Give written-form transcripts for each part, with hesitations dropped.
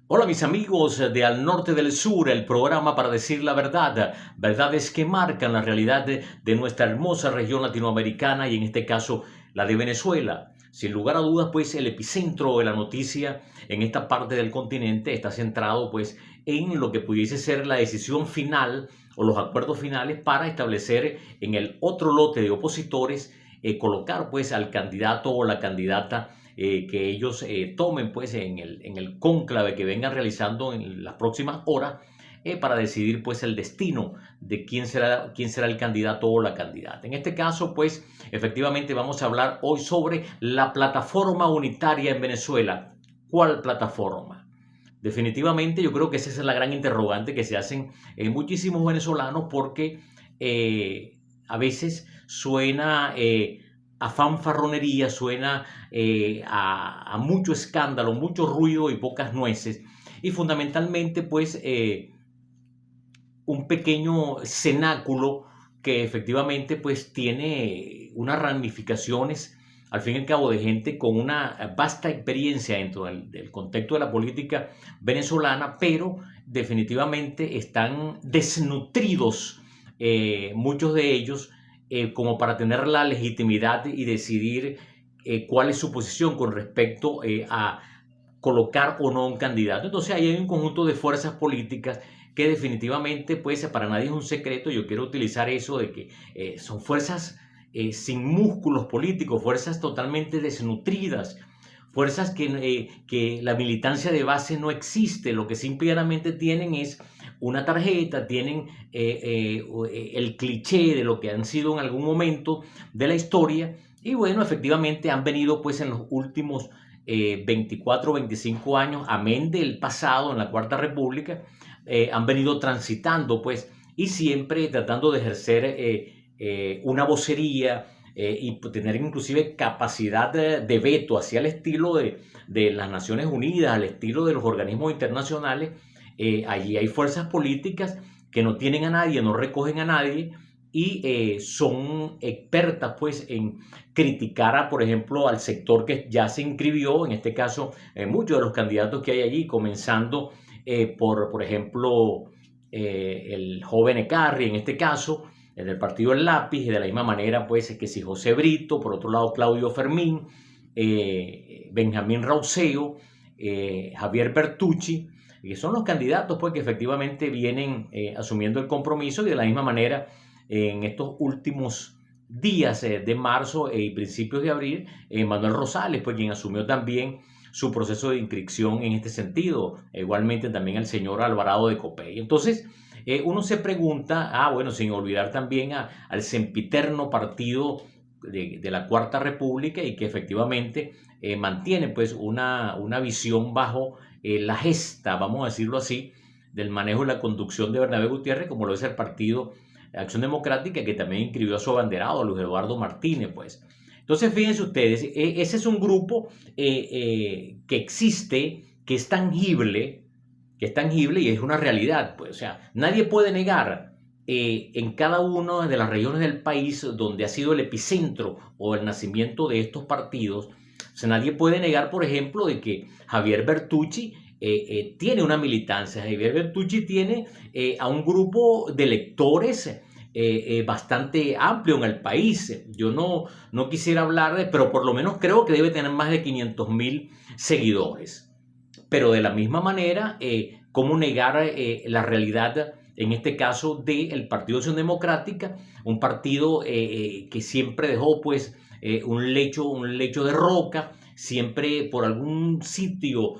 Hola mis amigos de Al Norte del Sur, el programa para decir la verdad, verdades que marcan la realidad de nuestra hermosa región latinoamericana y en este caso la de Venezuela. Sin lugar a dudas, pues el epicentro de la noticia en esta parte del continente está centrado pues en lo que pudiese ser la decisión final o los acuerdos finales para establecer en el otro lote de opositores colocar pues al candidato o la candidata que ellos tomen pues en el cónclave que vengan realizando en las próximas horas para decidir pues el destino de quién será el candidato o la candidata. En este caso pues efectivamente vamos a hablar hoy sobre la plataforma unitaria en Venezuela. ¿Cuál plataforma? Definitivamente yo creo que esa es la gran interrogante que se hacen muchísimos venezolanos porque a veces suena a fanfarronería, suena a mucho escándalo, mucho ruido y pocas nueces. Y fundamentalmente pues un pequeño cenáculo que efectivamente pues tiene unas ramificaciones al fin y al cabo de gente con una vasta experiencia dentro del contexto de la política venezolana, pero definitivamente están desnutridos muchos de ellos como para tener la legitimidad y decidir cuál es su posición con respecto a colocar o no un candidato. Entonces ahí hay un conjunto de fuerzas políticas que definitivamente, pues para nadie es un secreto, yo quiero utilizar eso de que son fuerzas sin músculos políticos, fuerzas totalmente desnutridas, fuerzas que la militancia de base no existe, lo que simplemente tienen es una tarjeta, tienen el cliché de lo que han sido en algún momento de la historia y bueno, efectivamente han venido pues en los últimos 24, 25 años, amén del pasado en la Cuarta República, han venido transitando pues y siempre tratando de ejercer una vocería y tener inclusive capacidad de veto hacia el estilo de las Naciones Unidas, al estilo de los organismos internacionales. Allí hay fuerzas políticas que no tienen a nadie, no recogen a nadie y son expertas pues en criticar a, por ejemplo, al sector que ya se inscribió, en este caso muchos de los candidatos que hay allí, comenzando por ejemplo, el joven Ecarri, en este caso, del partido El Lápiz, y de la misma manera, pues, que si José Brito, por otro lado, Claudio Fermín, Benjamín Rauseo, Javier Bertucci, que son los candidatos, pues, que efectivamente vienen asumiendo el compromiso y de la misma manera, en estos últimos días de marzo y principios de abril, Manuel Rosales, pues, quien asumió también su proceso de inscripción en este sentido. Igualmente también el señor Alvarado de Copey. Entonces, uno se pregunta, bueno, sin olvidar también al sempiterno partido de la Cuarta República y que efectivamente mantiene pues una visión bajo la gesta, vamos a decirlo así, del manejo y la conducción de Bernabé Gutiérrez, como lo es el partido Acción Democrática, que también inscribió a su abanderado, a Luis Eduardo Martínez, pues. Entonces, fíjense ustedes, ese es un grupo que existe, que es tangible y es una realidad. Pues, o sea, nadie puede negar en cada una de las regiones del país donde ha sido el epicentro o el nacimiento de estos partidos, o sea, nadie puede negar, por ejemplo, de que Javier Bertucci tiene una militancia. Javier Bertucci tiene a un grupo de electores bastante amplio en el país. Yo no quisiera hablar pero por lo menos creo que debe tener más de 500.000 seguidores. Pero de la misma manera, ¿cómo negar la realidad, en este caso, del Partido Acción Democrática? Un partido que siempre dejó pues un lecho de roca, siempre por algún sitio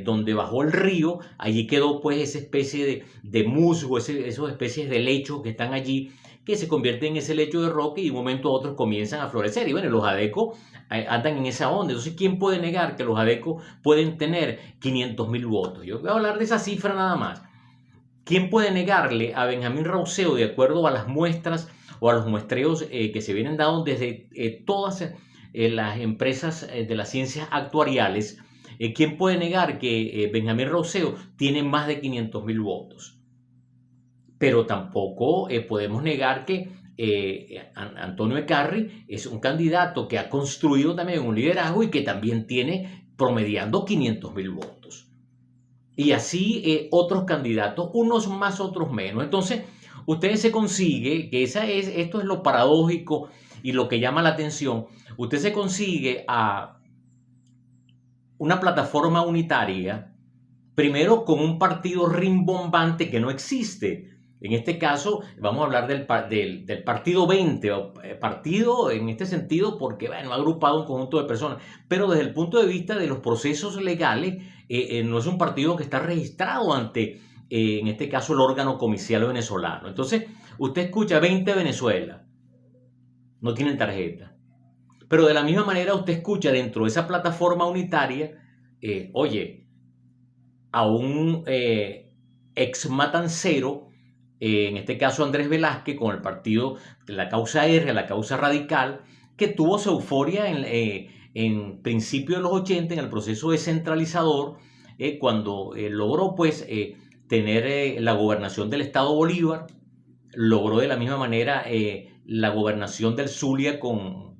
donde bajó el río, allí quedó pues esa especie de musgo, esas especies de lechos que están allí, que se convierten en ese lecho de roca y de un momento a otro comienzan a florecer. Y bueno, los adecos andan en esa onda. Entonces, ¿quién puede negar que los adecos pueden tener 500.000 votos? Yo voy a hablar de esa cifra nada más. ¿Quién puede negarle a Benjamín Rauseo, de acuerdo a las muestras o a los muestreos que se vienen dando desde todas las empresas de las ciencias actuariales? ¿Quién puede negar que Benjamín Rauseo tiene más de 500.000 votos? Pero tampoco podemos negar que Antonio Ecarri es un candidato que ha construido también un liderazgo y que también tiene promediando 500.000 votos. Y así otros candidatos, unos más, otros menos. Entonces, usted se consigue, que esto es lo paradójico y lo que llama la atención, usted se consigue a una plataforma unitaria, primero con un partido rimbombante que no existe. En este caso, vamos a hablar del partido 20, partido en este sentido porque, bueno, ha agrupado un conjunto de personas, pero desde el punto de vista de los procesos legales, no es un partido que está registrado ante, en este caso, el órgano comicial venezolano. Entonces, usted escucha 20 Venezuela, no tienen tarjeta. Pero de la misma manera usted escucha dentro de esa plataforma unitaria, oye, a un ex matancero, en este caso Andrés Velázquez, con el partido de la causa R, la causa radical, que tuvo su euforia en principio de los 80 en el proceso descentralizador, cuando logró pues tener la gobernación del estado Bolívar, logró de la misma manera la gobernación del Zulia con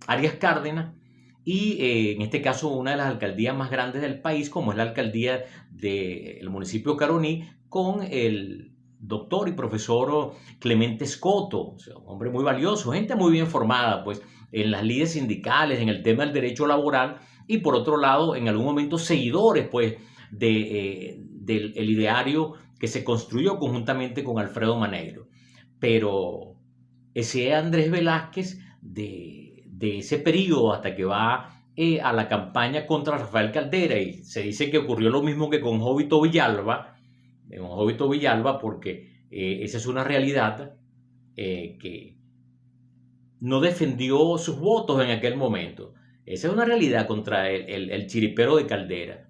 Arias Cárdenas y en este caso una de las alcaldías más grandes del país, como es la alcaldía del municipio de Caroní, con el doctor y profesor Clemente Escoto, o sea, un hombre muy valioso, gente muy bien formada pues en las lides sindicales, en el tema del derecho laboral y por otro lado en algún momento seguidores pues del ideario que se construyó conjuntamente con Alfredo Maneiro. Pero ese Andrés Velázquez de ese periodo hasta que va a la campaña contra Rafael Caldera, y se dice que ocurrió lo mismo que con Jovito Villalba, porque esa es una realidad que no defendió sus votos en aquel momento. Esa es una realidad contra el chiripero de Caldera.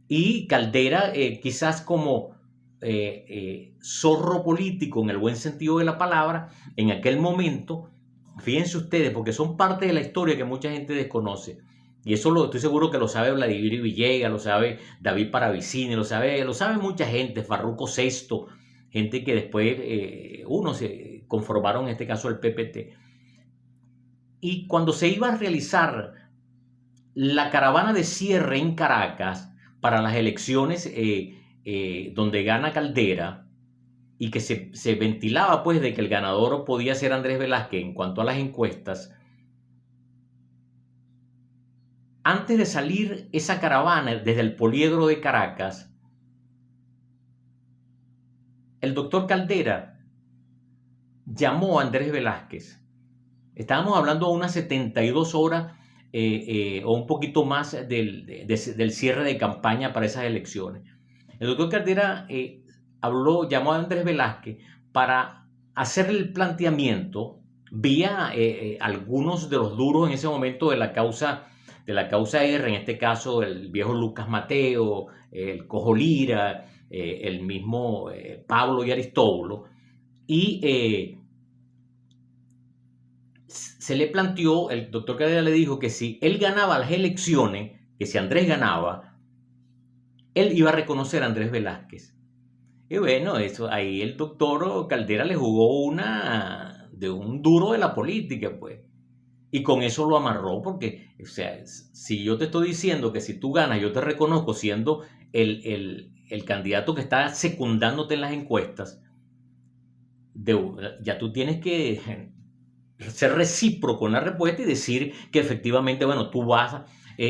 Y Caldera, quizás como zorro político en el buen sentido de la palabra, en aquel momento, fíjense ustedes, porque son parte de la historia que mucha gente desconoce. Y eso estoy seguro que lo sabe Vladimir Villegas, lo sabe David Paravicini, lo sabe mucha gente, Farruko Sesto, gente que después unos se conformaron, en este caso el PPT. Y cuando se iba a realizar la caravana de cierre en Caracas para las elecciones donde gana Caldera y que se ventilaba pues de que el ganador podía ser Andrés Velázquez en cuanto a las encuestas, antes de salir esa caravana desde el Poliedro de Caracas, el doctor Caldera llamó a Andrés Velázquez. Estábamos hablando de unas 72 horas o un poquito más del cierre de campaña para esas elecciones. El doctor Caldera llamó a Andrés Velázquez para hacer el planteamiento vía algunos de los duros en ese momento de la causa R, en este caso el viejo Lucas Mateo, el Cojo Lira, el mismo Pablo y Aristóbulo, y se le planteó, el doctor Caldera le dijo que si él ganaba las elecciones, que si Andrés ganaba, él iba a reconocer a Andrés Velázquez. Y bueno, eso ahí el doctor Caldera le jugó una de un duro de la política, pues. Y con eso lo amarró, porque, o sea, si yo te estoy diciendo que si tú ganas, yo te reconozco siendo el candidato que está secundándote en las encuestas, ya tú tienes que ser recíproco en la respuesta y decir que efectivamente, bueno, tú vas a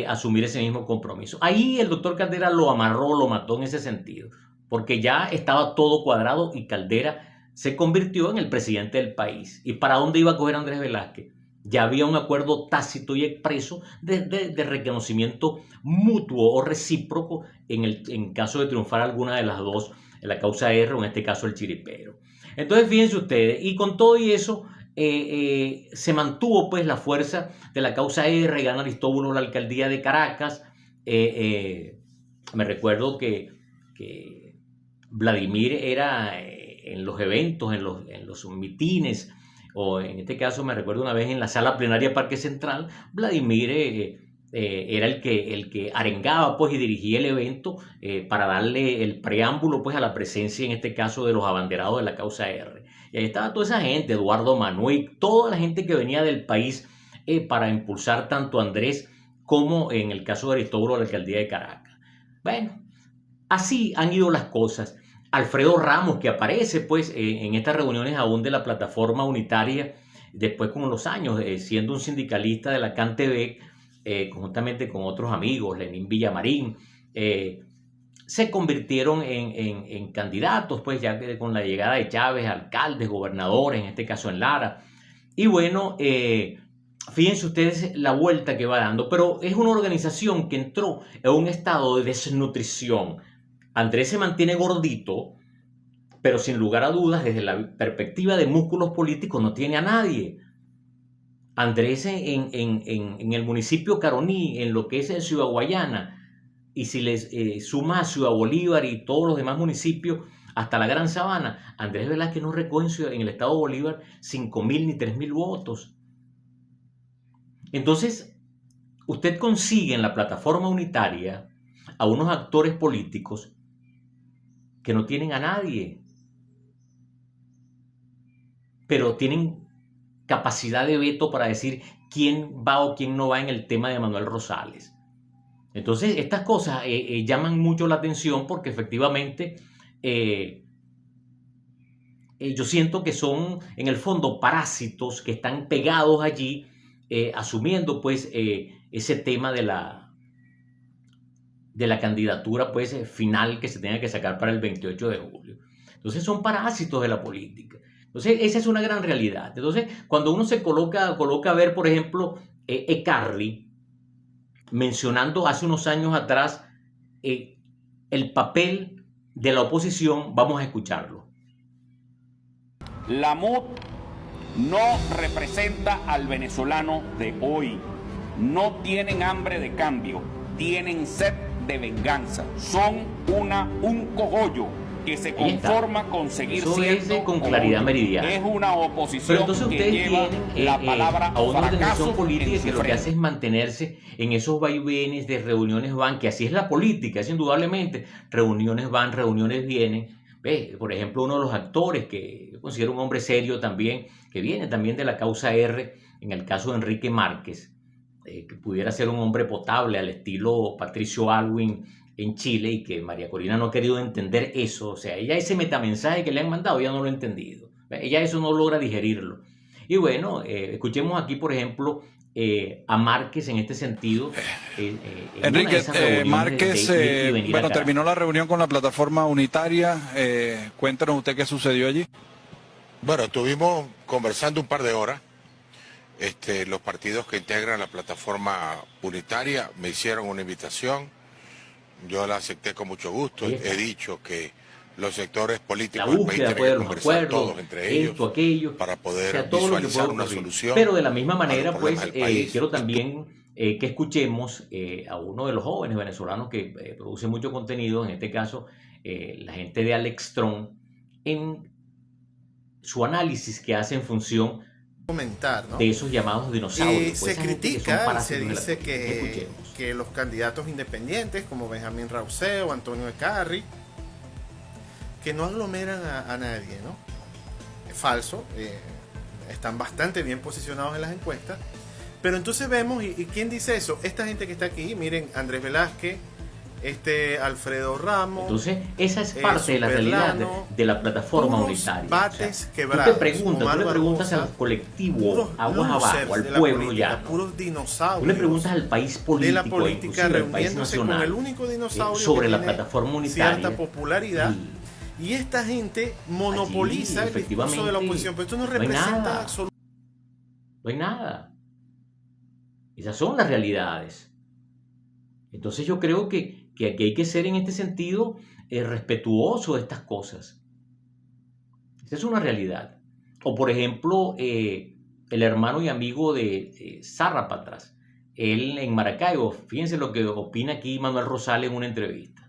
asumir ese mismo compromiso. Ahí el doctor Caldera lo amarró, lo mató en ese sentido, porque ya estaba todo cuadrado y Caldera se convirtió en el presidente del país. ¿Y para dónde iba a coger Andrés Velázquez? Ya había un acuerdo tácito y expreso de reconocimiento mutuo o recíproco en caso de triunfar alguna de las dos, en la causa R o en este caso el chiripero. Entonces, fíjense ustedes, y con todo y eso, se mantuvo pues la fuerza de la causa R, gana Aristóbulo la alcaldía de Caracas. Me recuerdo que Vladimir era en los eventos, en los mitines, o en este caso me recuerdo una vez en la sala plenaria Parque Central, Vladimir era el que arengaba pues y dirigía el evento para darle el preámbulo pues a la presencia en este caso de los abanderados de la causa R. Y ahí estaba toda esa gente, Eduardo Manuel, toda la gente que venía del país para impulsar tanto a Andrés como en el caso de Aristóbulo la alcaldía de Caracas. Bueno, así han ido las cosas. Alfredo Ramos, que aparece pues en estas reuniones aún de la plataforma unitaria, después con los años, siendo un sindicalista de la CanTV, conjuntamente con otros amigos, Lenín Villamarín, se convirtieron en candidatos, pues ya con la llegada de Chávez, alcaldes, gobernadores, en este caso en Lara. Y bueno, fíjense ustedes la vuelta que va dando, pero es una organización que entró en un estado de desnutrición. Andrés se mantiene gordito, pero sin lugar a dudas, desde la perspectiva de músculos políticos, no tiene a nadie. Andrés en el municipio Caroní, en lo que es Ciudad Guayana, y si les suma a Ciudad Bolívar y todos los demás municipios, hasta la Gran Sabana, Andrés Velázquez no reconoce en el estado de Bolívar 5.000 ni 3.000 votos. Entonces, usted consigue en la plataforma unitaria a unos actores políticos que no tienen a nadie, pero tienen capacidad de veto para decir quién va o quién no va en el tema de Manuel Rosales. Entonces, estas cosas llaman mucho la atención porque efectivamente yo siento que son en el fondo parásitos que están pegados allí, asumiendo pues ese tema de la candidatura pues final que se tenga que sacar para el 28 de julio. Entonces son parásitos de la política. Entonces esa es una gran realidad. Entonces cuando uno se coloca a ver, por ejemplo, Ecarri, mencionando hace unos años atrás el papel de la oposición, vamos a escucharlo. La MUD no representa al venezolano de hoy. No tienen hambre de cambio, tienen sed de venganza. Son un cogollo que se conforma con seguir eso siendo es con claridad meridiana. Es una oposición. Pero entonces que ustedes lleva tienen la palabra a una organización política que lo que frente. hace es mantenerse en esos vaivenes de reuniones van, que así es la política, es indudablemente. Reuniones van, reuniones vienen. ¿Ves? Por ejemplo, uno de los actores que yo considero un hombre serio también, que viene también de la causa R, en el caso de Enrique Márquez, que pudiera ser un hombre potable al estilo Patricio Aylwin en Chile, y que María Corina no ha querido entender eso. O sea, ella ese metamensaje que le han mandado, ella no lo ha entendido. Ella eso no logra digerirlo. Y bueno, escuchemos aquí, por ejemplo, a Márquez en este sentido. Enrique, Márquez, bueno, terminó la reunión con la plataforma unitaria. Cuéntanos usted qué sucedió allí. Bueno, estuvimos conversando un par de horas. Los partidos que integran la plataforma unitaria me hicieron una invitación. Yo la acepté con mucho gusto. He dicho que los sectores políticos del país tienen que conversar todos entre ellos para poder visualizar una solución. Pero de la misma manera, pues, quiero también que escuchemos a uno de los jóvenes venezolanos que produce mucho contenido, en este caso la gente de Alex Tron, en su análisis que hace en función comentar, ¿no? de esos llamados dinosaurios. Se critica y se dice que los candidatos independientes como Benjamín Rausset o Antonio Ecarri, que no aglomeran a nadie, ¿no? Es falso, están bastante bien posicionados en las encuestas, pero entonces vemos, ¿y quién dice eso? Esta gente que está aquí, miren, Andrés Velázquez, Alfredo Ramos. Entonces, esa es parte de la realidad de la plataforma unitaria. Bates quebrados. Tú le preguntas al colectivo aguas abajo, al pueblo ya. Puros dinosaurios. Tú le preguntas al país político, de la política, al país nacional, con el único dinosaurio sobre que la tiene plataforma unitaria, cierta popularidad. Y esta gente monopoliza el discurso de la oposición. Pero esto no representa absolutamente. No hay nada. Esas son las realidades. Entonces yo creo que aquí hay que ser en este sentido respetuoso de estas cosas. Esa es una realidad. O por ejemplo, el hermano y amigo de Zarrapatras, él en Maracaibo, fíjense lo que opina aquí Manuel Rosales en una entrevista.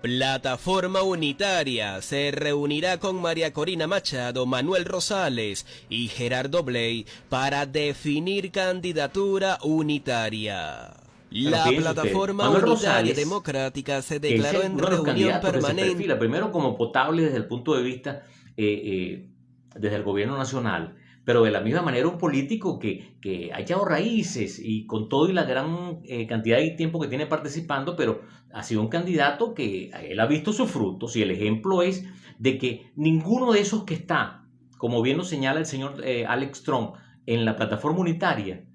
Plataforma Unitaria se reunirá con María Corina Machado, Manuel Rosales y Gerardo Bley para definir candidatura unitaria. La Plataforma Unitaria Democrática se declaró en reunión permanente. Primero como potable desde el punto de vista desde el gobierno nacional, Pero de la misma manera un político que ha echado raíces y con todo y la gran cantidad de tiempo que tiene participando, pero ha sido un candidato que él ha visto sus frutos, y el ejemplo es de que ninguno de esos que está, como bien lo señala el señor Alex Trump, en la plataforma unitaria,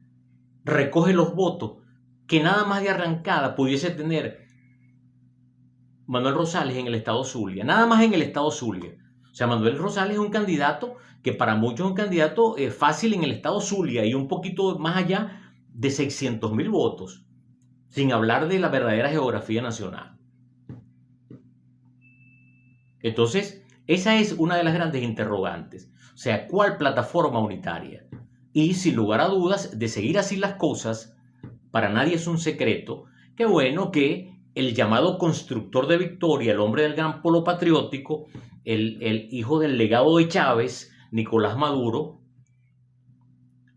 recoge los votos que nada más de arrancada pudiese tener Manuel Rosales en el estado Zulia, nada más en el estado Zulia. O sea, Manuel Rosales es un candidato que para muchos es un candidato fácil en el estado Zulia y un poquito más allá de 600.000 votos, sin hablar de la verdadera geografía nacional. Entonces, esa es una de las grandes interrogantes. O sea, ¿cuál plataforma unitaria? Y sin lugar a dudas, de seguir así las cosas, para nadie es un secreto, que bueno que el llamado constructor de victoria, el hombre del gran polo patriótico, el hijo del legado de Chávez, Nicolás Maduro,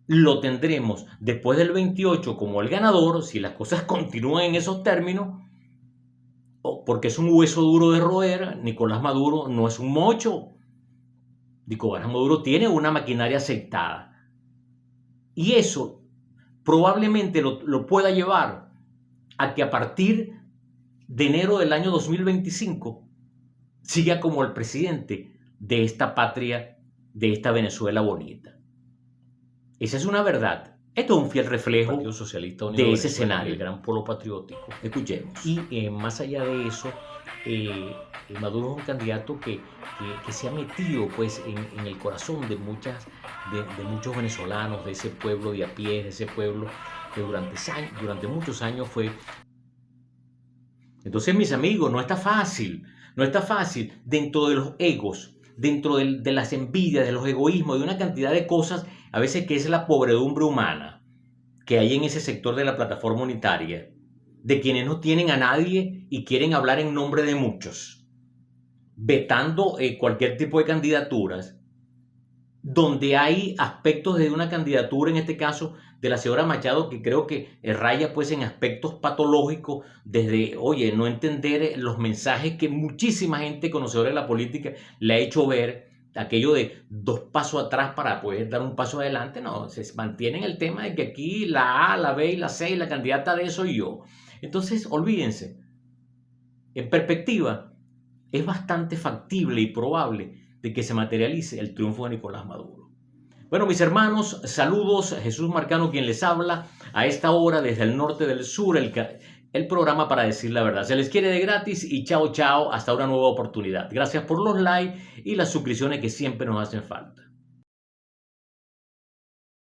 lo tendremos después del 28 como el ganador, si las cosas continúan en esos términos, porque es un hueso duro de roer. Nicolás Maduro no es un mocho. Nicolás Maduro tiene una maquinaria aceitada. Y eso probablemente lo pueda llevar a que a partir de enero del año 2025 siga como el presidente de esta patria, de esta Venezuela bonita. Esa es una verdad. Esto es un fiel reflejo de ese escenario, el gran polo patriótico. Escuchemos. Y más allá de eso, Maduro es un candidato que se ha metido pues, en el corazón de muchos venezolanos, de ese pueblo de a pie, de ese pueblo que durante muchos años fue. Entonces, mis amigos, no está fácil dentro de los egos, dentro de las envidias, de los egoísmos, de una cantidad de cosas, a veces que es la pobredumbre humana que hay en ese sector de la plataforma unitaria, de quienes no tienen a nadie y quieren hablar en nombre de muchos, vetando cualquier tipo de candidaturas, donde hay aspectos de una candidatura, en este caso de la señora Machado, que creo que raya pues en aspectos patológicos, desde, no entender los mensajes que muchísima gente conocedora de la política le ha hecho ver, aquello de 2 pasos atrás para poder dar un paso adelante. No, se mantiene en el tema de que aquí la A, la B y la C y la candidata de eso soy yo. Entonces, olvídense, en perspectiva, es bastante factible y probable de que se materialice el triunfo de Nicolás Maduro. Bueno, mis hermanos, saludos. Jesús Marcano quien les habla a esta hora desde el norte del sur, el programa para decir la verdad. Se les quiere de gratis y chao, chao, hasta una nueva oportunidad. Gracias por los likes y las suscripciones que siempre nos hacen falta.